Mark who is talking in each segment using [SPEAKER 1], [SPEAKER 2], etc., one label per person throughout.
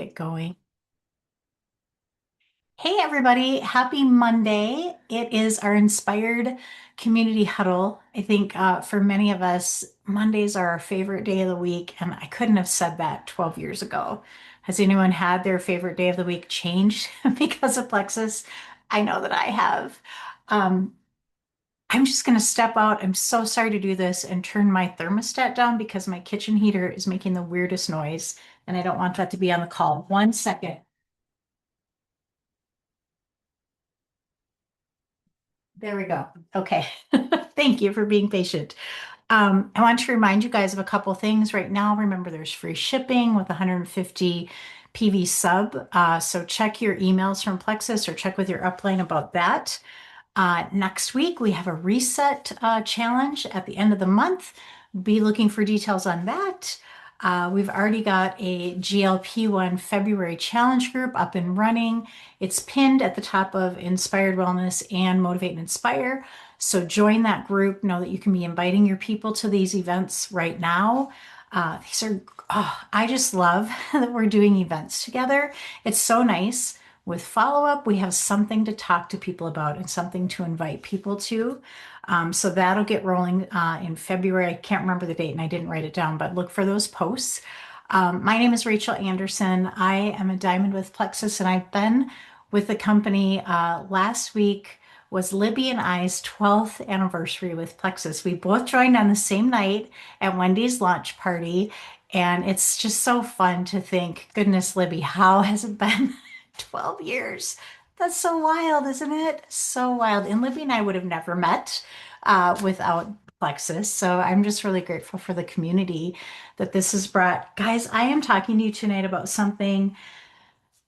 [SPEAKER 1] Get going. Hey, everybody. Happy Monday. It is our inspired community huddle. I think for many of us, Mondays are our favorite day of the week, and I couldn't have said that 12 years ago. Has anyone had their favorite day of the week changed because of Plexus? I know that I have. Um, I'm just going to step out. I'm so sorry to do this and turn my thermostat down because my kitchen heater is making the weirdest noise, and I don't want that to be on the call. 1 second. There we go. Okay. Thank you for being patient. I want to remind you guys of a couple things right now. Remember, there's free shipping with 150 PV sub. So check your emails from Plexus or check with your upline about that. Next week, we have a reset challenge at the end of the month. Be looking for details on that. We've already got a GLP-1 February challenge group up and running. It's pinned at the top of Inspired Wellness and Motivate and Inspire. So join that group. Know that you can be inviting your people to these events right now. I just love that we're doing events together. It's so nice. With follow up, we have something to talk to people about and something to invite people to. So that'll get rolling in February. I can't remember the date and I didn't write it down, but look for those posts. My name is Rachel Anderson. I am a diamond with Plexus, and I've been with the company. Last week was Libby and I's 12th anniversary with Plexus. We both joined on the same night at Wendy's launch party, and it's just so fun to think, goodness, Libby, how has it been 12 years? That's so wild, isn't it? So wild. And Libby and I would have never met without Plexus. So I'm just really grateful for the community that this has brought. Guys, I am talking to you tonight about something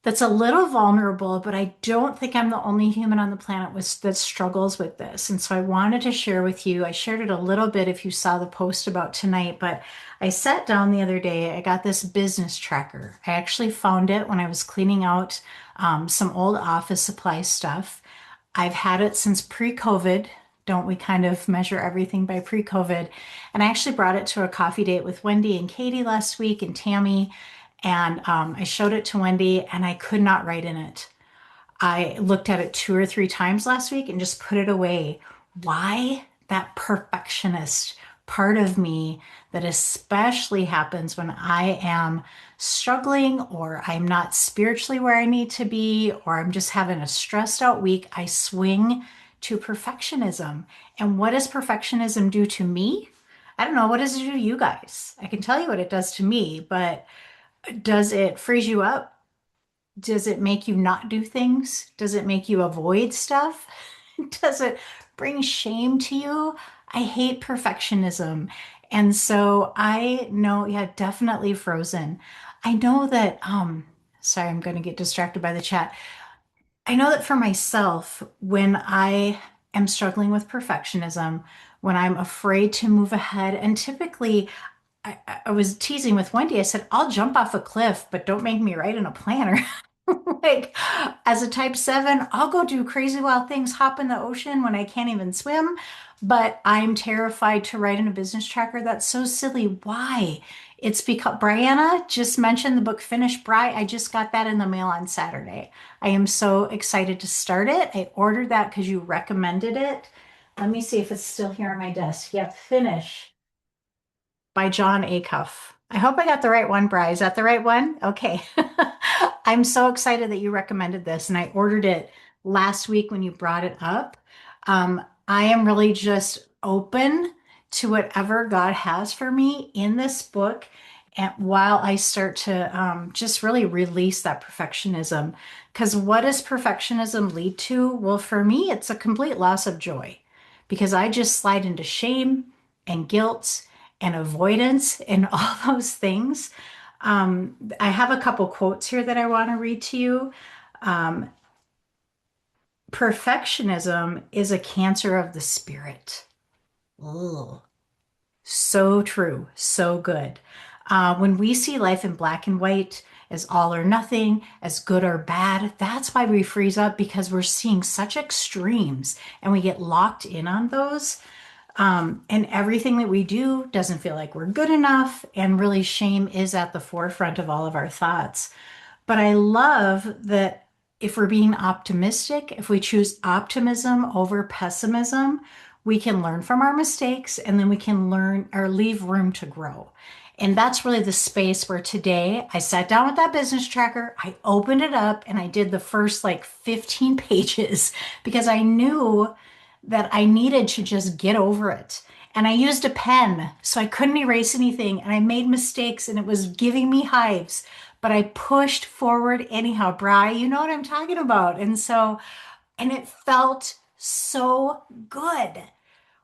[SPEAKER 1] that's a little vulnerable, but I don't think I'm the only human on the planet that struggles with this. And so I wanted to share with you. I shared it a little bit if you saw the post about tonight, but I sat down the other day. I got this business tracker. I actually found it when I was cleaning out some old office supply stuff. I've had it since pre-COVID. Don't we kind of measure everything by pre-COVID? And I actually brought it to a coffee date with Wendy and Katie last week and Tammy. And I showed it to Wendy and I could not write in it. I looked at it two or three times last week and just put it away. Why? That perfectionist part of me that especially happens when I am struggling or I'm not spiritually where I need to be or I'm just having a stressed out week, I swing to perfectionism. And what does perfectionism do to me? I don't know. What does it do to you guys? I can tell you what it does to me, but does it freeze you up? Does it make you not do things? Does it make you avoid stuff? Does it bring shame to you? I hate perfectionism. And so I know, yeah, definitely frozen. I know that, sorry, I'm going to get distracted by the chat. I know that for myself, when I am struggling with perfectionism, when I'm afraid to move ahead, and typically I was teasing with Wendy. I said, I'll jump off a cliff, but don't make me write in a planner. Like, as a type 7, I'll go do crazy wild things, hop in the ocean when I can't even swim, but I'm terrified to write in a business tracker. That's so silly. Why? It's because Brianna just mentioned the book Finish Bry. I just got that in the mail on Saturday. I am so excited to start it. I ordered that because you recommended it. Let me see if it's still here on my desk. Yeah, Finish by John Acuff. I hope I got the right one, Bri. Is that the right one? Okay. I'm so excited that you recommended this, and I ordered it last week when you brought it up. I am really just open to whatever God has for me in this book, and while I start to just really release that perfectionism. Because what does perfectionism lead to? Well, for me, it's a complete loss of joy because I just slide into shame and guilt and avoidance and all those things. I have a couple quotes here that I want to read to you. Um, Perfectionism is a cancer of the spirit. Ugh. So true, so good. When we see life in black and white, as all or nothing, as good or bad, that's why we freeze up because we're seeing such extremes and we get locked in on those. And everything that we do doesn't feel like we're good enough. And really, shame is at the forefront of all of our thoughts. But I love that if we're being optimistic, if we choose optimism over pessimism, we can learn from our mistakes and then we can learn or leave room to grow. And that's really the space where today I sat down with that business tracker, I opened it up, and I did the first like 15 pages because I knew that I needed to just get over it. And I used a pen, so I couldn't erase anything. And I made mistakes and it was giving me hives, but I pushed forward anyhow. Bri, you know what I'm talking about. And it felt so good.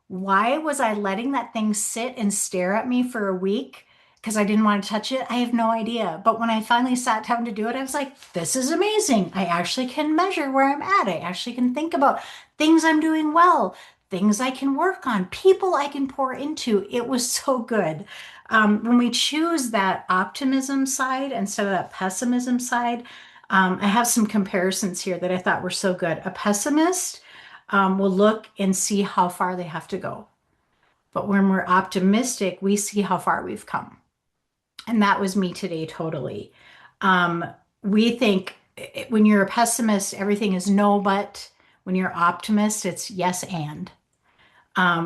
[SPEAKER 1] Why was I letting that thing sit and stare at me for a week? Because I didn't want to touch it? I have no idea. But when I finally sat down to do it, I was like, this is amazing. I actually can measure where I'm at. I actually can think about things I'm doing well, things I can work on, people I can pour into. It was so good. When we choose that optimism side instead of that pessimism side, I have some comparisons here that I thought were so good. A pessimist will look and see how far they have to go. But when we're optimistic, we see how far we've come. And that was me today, totally. Um, we think when you're a pessimist, everything is no, but when you're optimist, it's yes, and.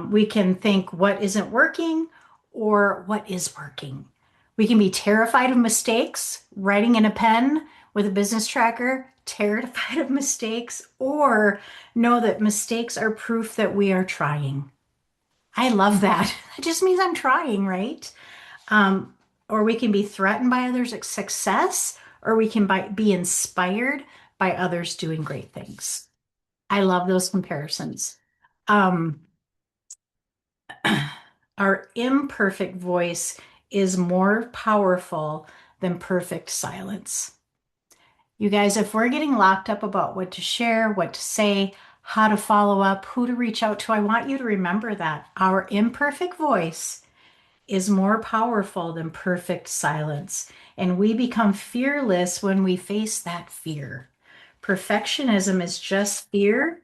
[SPEAKER 1] We can think what isn't working or what is working. We can be terrified of mistakes, writing in a pen with a business tracker, terrified of mistakes, or know that mistakes are proof that we are trying. I love that. It just means I'm trying, right? Um, or we can be threatened by others' success, or we can be inspired by others doing great things. I love those comparisons. Um, our imperfect voice is more powerful than perfect silence. You guys, if we're getting locked up about what to share, what to say, how to follow up, who to reach out to, I want you to remember that our imperfect voice is more powerful than perfect silence. And we become fearless when we face that fear. Perfectionism is just fear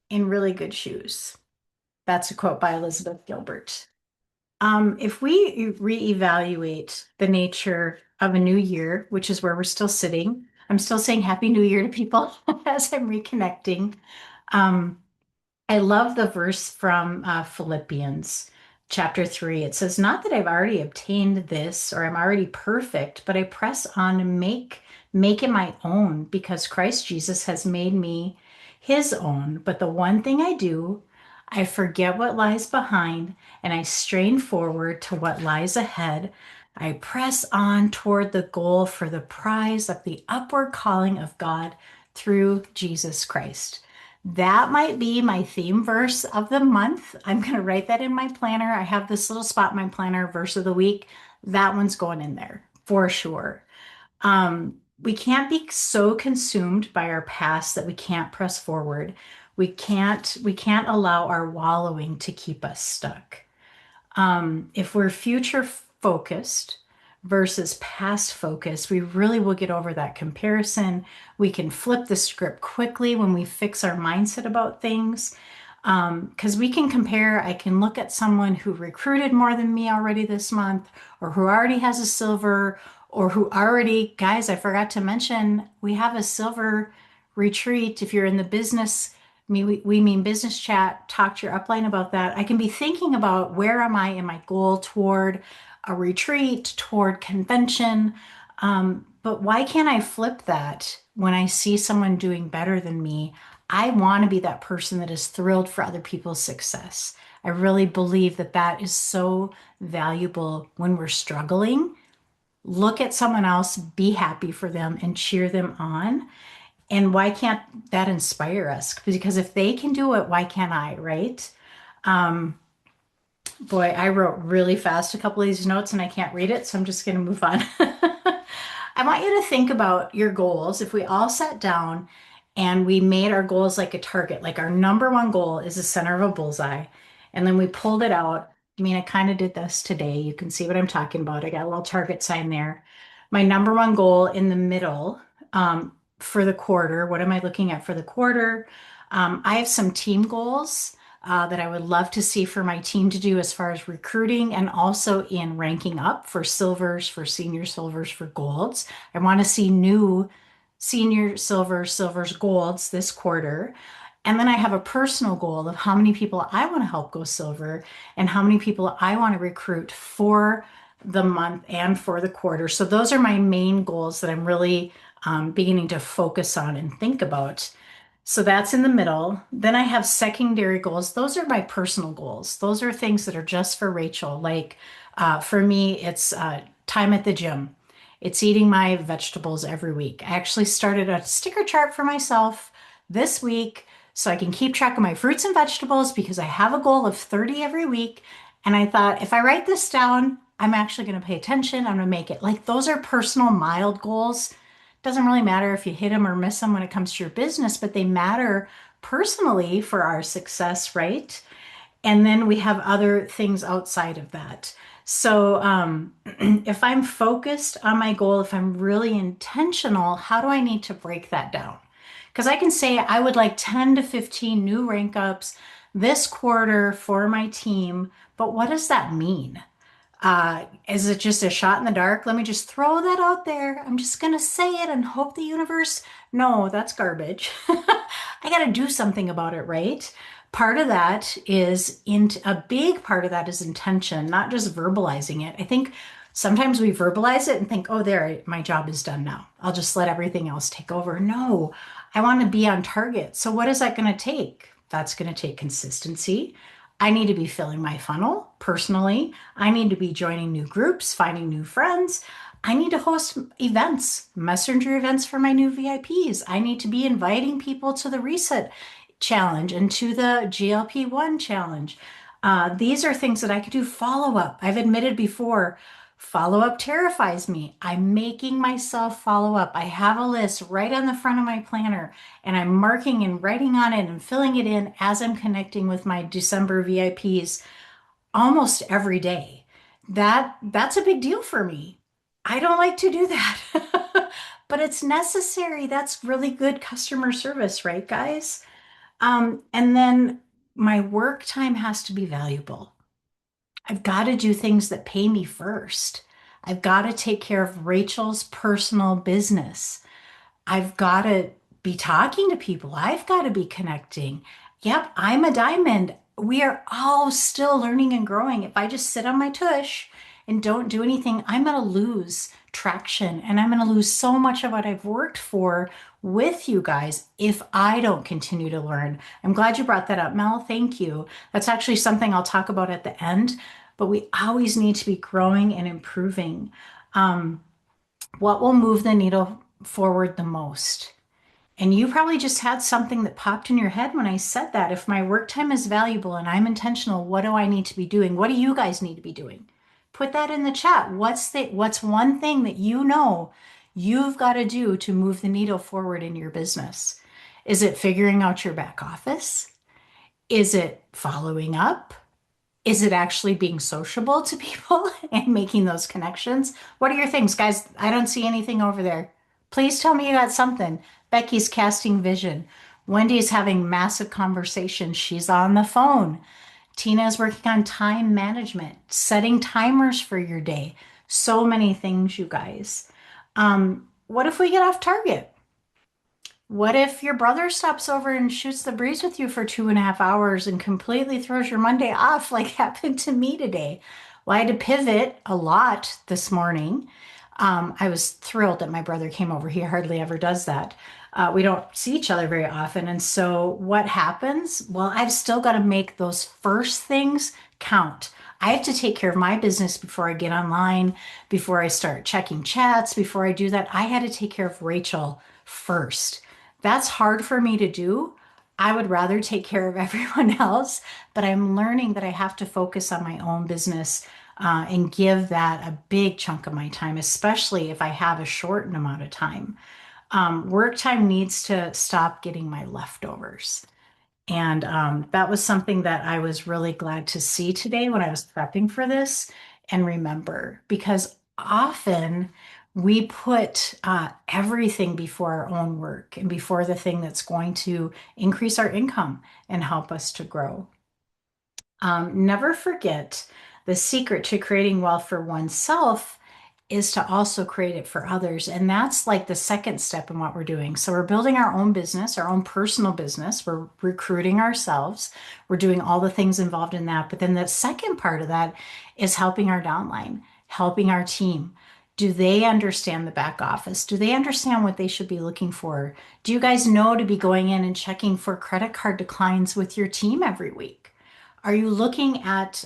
[SPEAKER 1] in really good shoes. That's a quote by Elizabeth Gilbert. If we reevaluate the nature of a new year, which is where we're still sitting, I'm still saying Happy New Year to people as I'm reconnecting. Um, I love the verse from Philippians chapter 3. It says, not that I've already obtained this or I'm already perfect, but I press on to make it my own because Christ Jesus has made me his own. But the one thing I do, I forget what lies behind and I strain forward to what lies ahead. I press on toward the goal for the prize of the upward calling of God through Jesus Christ. That might be my theme verse of the month. I'm going to write that in my planner. I have this little spot in my planner, verse of the week. That one's going in there for sure. We can't be so consumed by our past that we can't press forward. We can't allow our wallowing to keep us stuck. If we're future focused versus past focused, we really will get over that comparison. We can flip the script quickly when we fix our mindset about things. Because we can compare, I can look at someone who recruited more than me already this month, or who already has a silver, or who already, guys, I forgot to mention, we have a silver retreat. If you're in the business, we mean business chat, talk to your upline about that. I can be thinking about where am I in my goal toward a retreat, toward convention. But why can't I flip that when I see someone doing better than me? I want to be that person that is thrilled for other people's success. I really believe that that is so valuable when we're struggling. Look at someone else, be happy for them, and cheer them on. And why can't that inspire us? Because if they can do it, why can't I, right? Um, Boy, I wrote really fast a couple of these notes and I can't read it, so I'm just going to move on. I want you to think about your goals. If we all sat down and we made our goals like a target, like our number one goal is the center of a bullseye, and then we pulled it out. I mean, I kind of did this today. You can see what I'm talking about. I got a little target sign there. My number one goal in the middle for the quarter. What am I looking at for the quarter? I have some team goals. that I would love to see for my team to do as far as recruiting and also in ranking up for silvers, for senior silvers, for golds. I want to see new senior silvers, silvers, golds this quarter. And then I have a personal goal of how many people I want to help go silver and how many people I want to recruit for the month and for the quarter. So those are my main goals that I'm really beginning to focus on and think about. So that's in the middle. Then I have secondary goals. Those are my personal goals. Those are things that are just for Rachel. Like for me, it's time at the gym. It's eating my vegetables every week. I actually started a sticker chart for myself this week so I can keep track of my fruits and vegetables because I have a goal of 30 every week. And I thought if I write this down, I'm actually going to pay attention. I'm going to make it. Like those are personal, mild goals. Doesn't really matter if you hit them or miss them when it comes to your business, but they matter personally for our success, right? And then we have other things outside of that. So, if I'm focused on my goal, if I'm really intentional, how do I need to break that down? Because I can say I would like 10 to 15 new rank ups this quarter for my team, but what does that mean? Is it just a shot in the dark? Let me just throw that out there. I'm just going to say it and hope the universe. No, that's garbage. I got to do something about it, right? Part of that is in a big part of that is intention, not just verbalizing it. I think sometimes we verbalize it and think, oh, there, my job is done now. I'll just let everything else take over. No, I want to be on target. So, what is that going to take? That's going to take consistency. I need to be filling my funnel personally. I need to be joining new groups, finding new friends. I need to host events, messenger events for my new VIPs. I need to be inviting people to the Reset Challenge and to the GLP-1 challenge. These are things that I could do follow up. I've admitted before, follow up terrifies me. I'm making myself follow up. I have a list right on the front of my planner and I'm marking and writing on it and filling it in as I'm connecting with my December VIPs almost every day. That's a big deal for me. I don't like to do that. But it's necessary. That's really good customer service, right, guys? And then my work time has to be valuable. I've got to do things that pay me first. I've got to take care of Rachel's personal business. I've got to be talking to people. I've got to be connecting. Yep, I'm a diamond. We are all still learning and growing. If I just sit on my tush and don't do anything, I'm going to lose traction and I'm going to lose so much of what I've worked for with you guys if I don't continue to learn. I'm glad you brought that up, Mel. Thank you. That's actually something I'll talk about at the end, but we always need to be growing and improving. Um, what will move the needle forward the most? And you probably just had something that popped in your head when I said that. If my work time is valuable and I'm intentional, what do I need to be doing? What do you guys need to be doing? Put that in the chat. What's one thing that you know you've got to do to move the needle forward in your business? Is it figuring out your back office? Is it following up? Is it actually being sociable to people and making those connections? What are your things, guys? I don't see anything over there. Please tell me you got something. Becky's casting vision. Wendy's having massive conversations. She's on the phone. Tina is working on time management, setting timers for your day. So many things, you guys. What if we get off target? What if your brother stops over and shoots the breeze with you for 2.5 hours and completely throws your Monday off, like happened to me today? Well, I had to pivot a lot this morning. I was thrilled that my brother came over. He hardly ever does that. We don't see each other very often. And so what happens? Well, I've still got to make those first things count. I have to take care of my business before I get online, before I start checking chats, before I do that. I had to take care of Rachel first. That's hard for me to do. I would rather take care of everyone else, but I'm learning that I have to focus on my own business and give that a big chunk of my time, especially if I have a shortened amount of time. Work time needs to stop getting my leftovers. And that was something that I was really glad to see today when I was prepping for this and remember, because often we put everything before our own work and before the thing that's going to increase our income and help us to grow. Never forget the secret to creating wealth for oneself is to also create it for others. And that's like the second step in what we're doing. So we're building our own business, our own personal business. We're recruiting ourselves. We're doing all the things involved in that. But then the second part of that is helping our downline, helping our team. Do they understand the back office? Do they understand what they should be looking for? Do you guys know to be going in and checking for credit card declines with your team every week? Are you looking at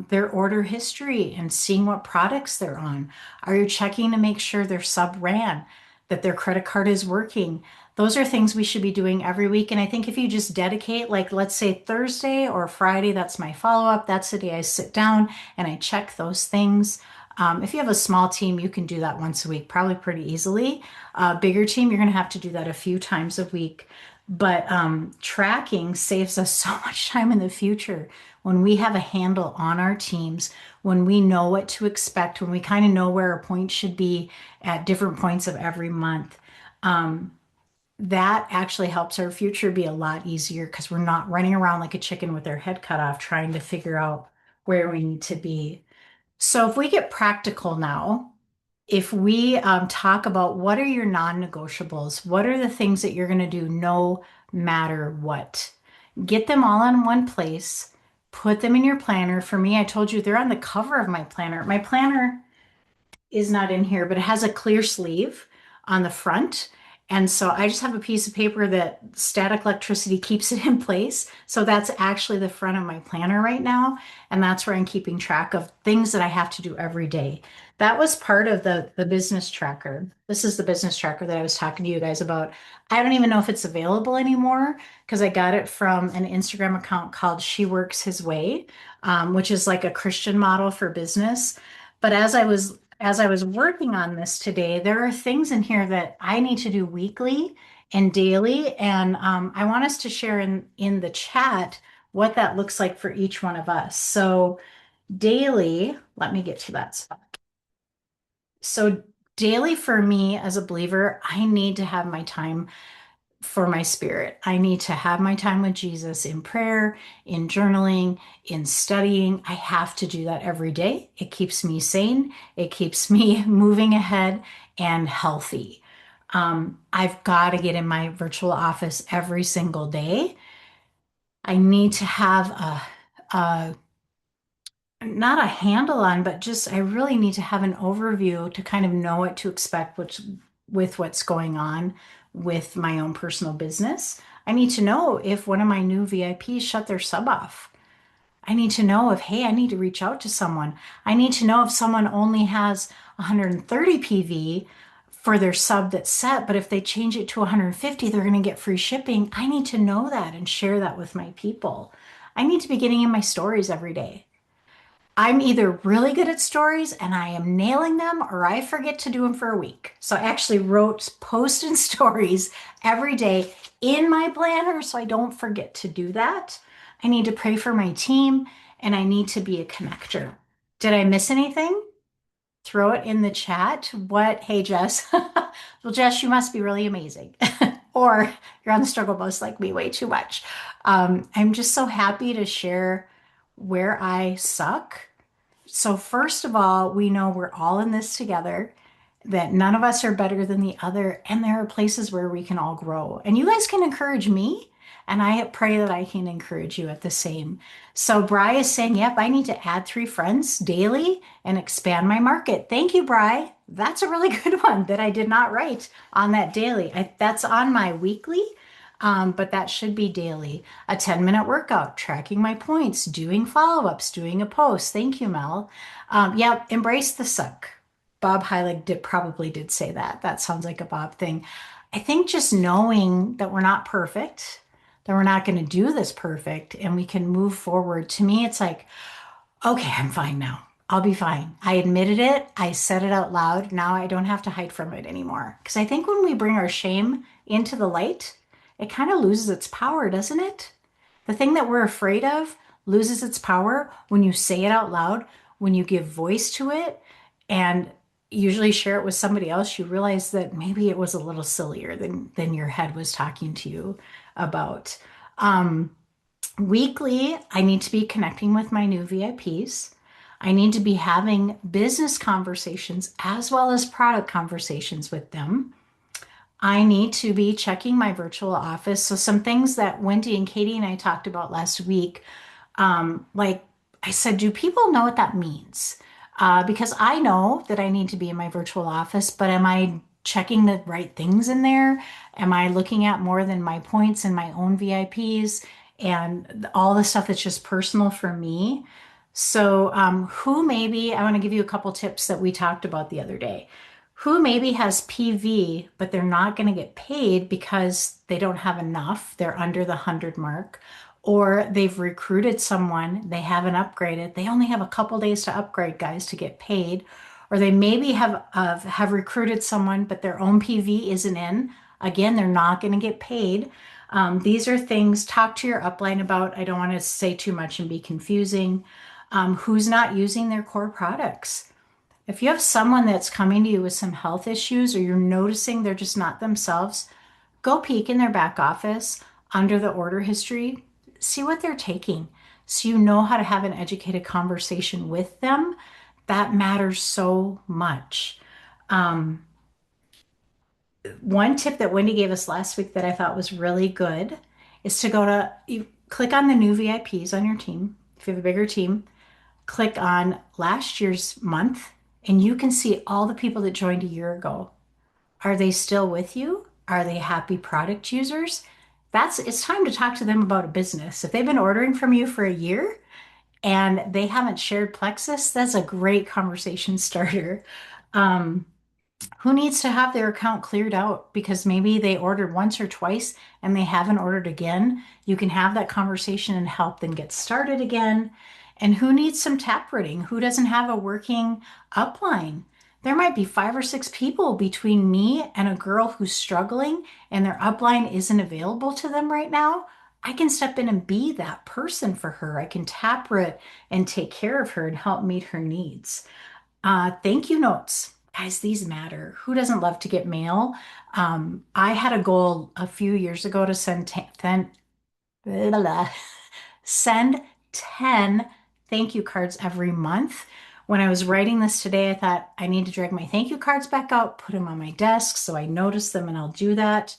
[SPEAKER 1] their order history and seeing what products they're on? Are you checking to make sure their sub ran, that their credit card is working? Those are things we should be doing every week. And I think if you just dedicate, like let's say Thursday or Friday, that's my follow up. That's the day I sit down and I check those things. If you have a small team, you can do that once a week, probably pretty easily. Bigger team, you're going to have to do that a few times a week. But tracking saves us so much time in the future when we have a handle on our teams, when we know what to expect, when we kind of know where a point should be at different points of every month. Um, that actually helps our future be a lot easier because we're not running around like a chicken with our head cut off trying to figure out where we need to be. So if we get practical now, if we talk about what are your non-negotiables, what are the things that you're going to do no matter what, get them all in one place, put them in your planner. For me, I told you they're on the cover of my planner. My planner is not in here, but it has a clear sleeve on the front. And so I just have a piece of paper that static electricity keeps it in place. So that's actually the front of my planner right now. And that's where I'm keeping track of things that I have to do every day. That was part of the business tracker. This is the business tracker that I was talking to you guys about. I don't even know if it's available anymore because I got it from an Instagram account called She Works His Way, which is like a Christian model for business. But as I was working on this today, there are things in here that I need to do weekly and daily, and I want us to share in the chat what that looks like for each one of us. So daily, let me get to that spot. So daily for me as a believer, I need to have my time for my spirit. I need to have my time with Jesus in prayer, in journaling, in studying. I have to do that every day. It keeps me sane, it keeps me moving ahead and healthy. I've got to get in my virtual office every single day. I need to have a not a handle on, but just I really need to have an overview to kind of know what to expect, which with what's going on with my own personal business. I need to know if one of my new VIPs shut their sub off. I need to know if, hey, I need to reach out to someone. I need to know if someone only has 130 PV for their sub that's set, but if they change it to 150, they're going to get free shipping. I need to know that and share that with my people. I need to be getting in my stories every day. I'm either really good at stories and I am nailing them or I forget to do them for a week. So I actually wrote posts and stories every day in my planner so I don't forget to do that. I need to pray for my team and I need to be a connector. Did I miss anything? Throw it in the chat. What? Hey, Jess. Well, Jess, you must be really amazing. Or you're on the struggle bus like me way too much. I'm just so happy to share where I suck. So, first of all, we know we're all in this together, that none of us are better than the other, and there are places where we can all grow. And you guys can encourage me, and I pray that I can encourage you at the same. So, Bri is saying, yep, I need to add 3 friends daily and expand my market. Thank you, Bri. That's a really good one that I did not write on that daily. That's on my weekly. But that should be daily. A 10-minute workout, tracking my points, doing follow-ups, doing a post. Thank you, Mel. Yeah, embrace the suck. Bob Heilig probably did say that. That sounds like a Bob thing. I think just knowing that we're not perfect, that we're not going to do this perfect, and we can move forward. To me, it's like, okay, I'm fine now. I'll be fine. I admitted it. I said it out loud. Now I don't have to hide from it anymore. Because I think when we bring our shame into the light, it kind of loses its power, doesn't it? The thing that we're afraid of loses its power when you say it out loud, when you give voice to it, and usually share it with somebody else, you realize that maybe it was a little sillier than your head was talking to you about. Um, Weekly, I need to be connecting with my new VIPs. I need to be having business conversations as well as product conversations with them. I need to be checking my virtual office. So, some things that Wendy and Katie and I talked about last week, like I said, do people know what that means? Because I know that I need to be in my virtual office, but am I checking the right things in there? Am I looking at more than my points and my own VIPs and all the stuff that's just personal for me? So, who maybe, I want to give you a couple tips that we talked about the other day. Who maybe has PV, but they're not going to get paid because they don't have enough, they're under the 100 mark, or they've recruited someone, they haven't upgraded, they only have a couple days to upgrade, guys, to get paid, or they maybe have recruited someone, but their own PV isn't in. Again, they're not going to get paid. These are things, talk to your upline about. I don't want to say too much and be confusing. Who's not using their core products? If you have someone that's coming to you with some health issues or you're noticing they're just not themselves, go peek in their back office under the order history, see what they're taking so you know how to have an educated conversation with them. That matters so much. Um, One tip that Wendy gave us last week that I thought was really good is to go to, you click on the new VIPs on your team. If you have a bigger team, click on last year's month and you can see all the people that joined a year ago. Are they still with you? Are they happy product users? It's time to talk to them about a business. If they've been ordering from you for a year and they haven't shared Plexus, that's a great conversation starter. Um, who needs to have their account cleared out because maybe they ordered once or twice and they haven't ordered again? You can have that conversation and help them get started again. And who needs some taproting? Who doesn't have a working upline? There might be 5 or 6 people between me and a girl who's struggling and their upline isn't available to them right now. I can step in and be that person for her. I can taproot and take care of her and help meet her needs. Thank you notes. Guys, these matter. Who doesn't love to get mail? I had a goal a few years ago to blah, blah, blah, send 10 thank you cards every month. When I was writing this today, I thought I need to drag my thank you cards back out, put them on my desk so I notice them, and I'll do that.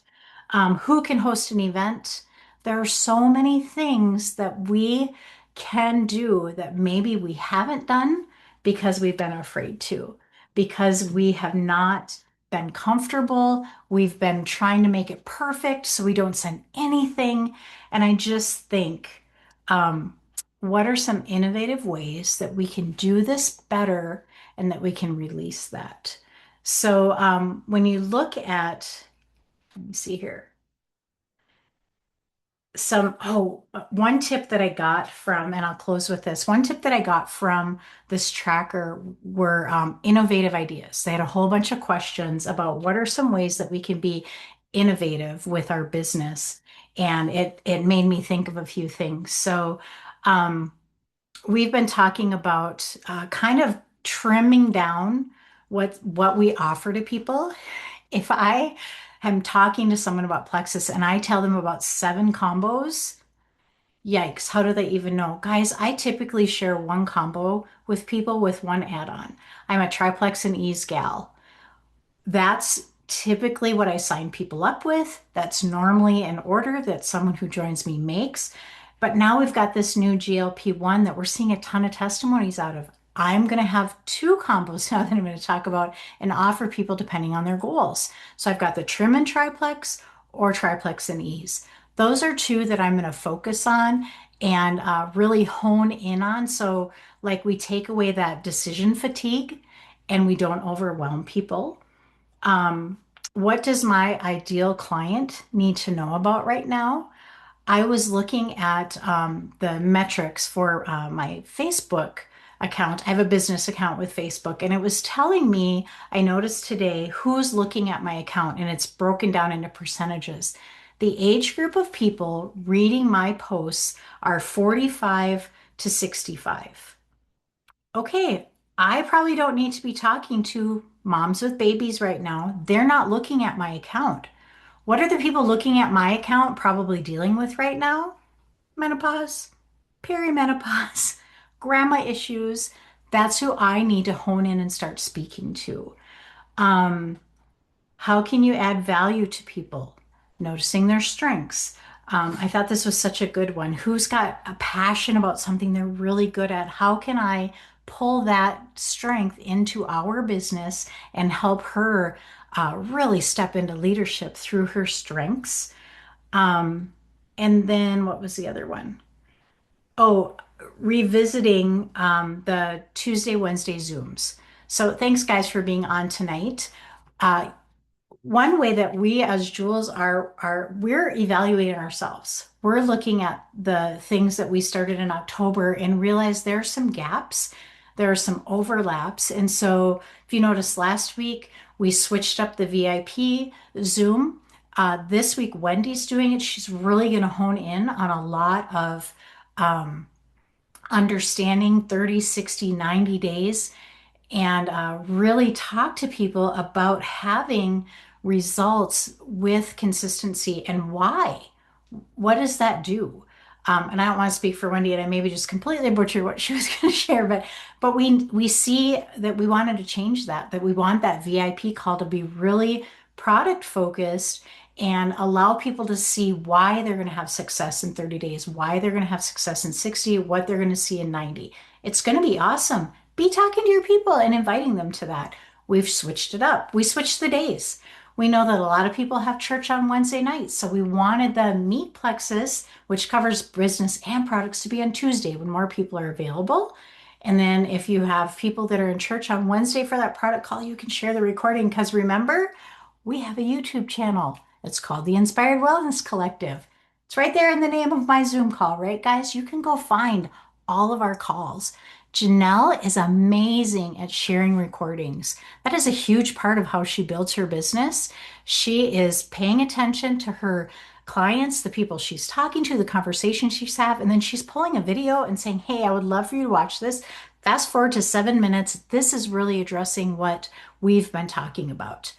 [SPEAKER 1] Who can host an event? There are so many things that we can do that maybe we haven't done because we've been afraid to, because we have not been comfortable. We've been trying to make it perfect so we don't send anything. And I just think, um, what are some innovative ways that we can do this better and that we can release that? So, when you look at, let me see here, one tip that I got from, and I'll close with this. One tip that I got from this tracker were innovative ideas. They had a whole bunch of questions about what are some ways that we can be innovative with our business. And it made me think of a few things. So, um, we've been talking about kind of trimming down what we offer to people. If I am talking to someone about Plexus and I tell them about 7 combos, yikes, how do they even know? Guys, I typically share one combo with people with one add-on. I'm a triplex and ease gal. That's typically what I sign people up with. That's normally an order that someone who joins me makes. But now we've got this new GLP-1 that we're seeing a ton of testimonies out of. I'm going to have 2 combos now that I'm going to talk about and offer people depending on their goals. So I've got the trim and triplex or triplex and ease. Those are 2 that I'm going to focus on and really hone in on. So, like, we take away that decision fatigue and we don't overwhelm people. um, what does my ideal client need to know about right now? I was looking at the metrics for my Facebook account. I have a business account with Facebook, and it was telling me, I noticed today, who's looking at my account, and it's broken down into percentages. The age group of people reading my posts are 45 to 65. Okay, I probably don't need to be talking to moms with babies right now. They're not looking at my account. What are the people looking at my account probably dealing with right now? menopause, perimenopause, grandma issues. That's who I need to hone in and start speaking to. Um, how can you add value to people? Noticing their strengths. I thought this was such a good one. Who's got a passion about something they're really good at? How can I pull that strength into our business and help her really step into leadership through her strengths? Um, and then what was the other one? Oh, revisiting the Tuesday, Wednesday Zooms. So thanks, guys, for being on tonight. Uh, one way that we as Jules are we're evaluating ourselves. We're looking at the things that we started in October and realize there are some gaps, there are some overlaps. And so if you noticed last week, we switched up the VIP Zoom. This week, Wendy's doing it. She's really going to hone in on a lot of um, understanding 30, 60, 90 days and really talk to people about having results with consistency and why. What does that do? And I don't want to speak for Wendy, and I maybe just completely butchered what she was going to share, but we see that we wanted to change that, that we want that VIP call to be really product focused and allow people to see why they're going to have success in 30 days, why they're going to have success in 60, what they're going to see in 90. It's going to be awesome. Be talking to your people and inviting them to that. We've switched it up. We switched the days. We know that a lot of people have church on Wednesday nights, so we wanted the meat plexus, which covers business and products, to be on Tuesday when more people are available. And then if you have people that are in church on Wednesday for that product call, you can share the recording because remember, we have a YouTube channel. It's called the Inspired Wellness Collective. It's right there in the name of my Zoom call, right, guys? You can go find all of our calls. Janelle is amazing at sharing recordings. That is a huge part of how she builds her business. She is paying attention to her clients, the people she's talking to, the conversations she's having, and then she's pulling a video and saying, "Hey, I would love for you to watch this. Fast forward to 7 minutes. This is really addressing what we've been talking about."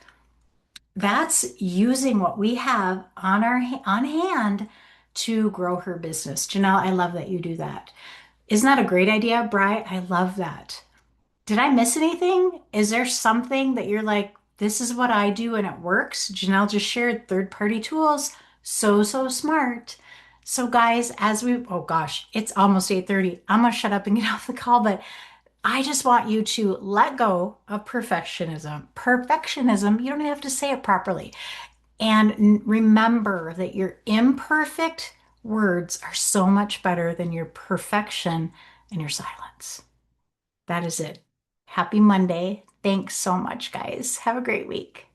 [SPEAKER 1] That's using what we have on hand to grow her business. Janelle, I love that you do that. Isn't that a great idea, Bri? I love that. Did I miss anything? Is there something that you're like, this is what I do and it works? Janelle just shared third-party tools. So, so smart. So, guys, oh gosh, it's almost 8:30. I'm gonna shut up and get off the call, but I just want you to let go of perfectionism. Perfectionism, you don't have to say it properly. And remember that your imperfect words are so much better than your perfection and your silence. That is it. Happy Monday. Thanks so much, guys. Have a great week.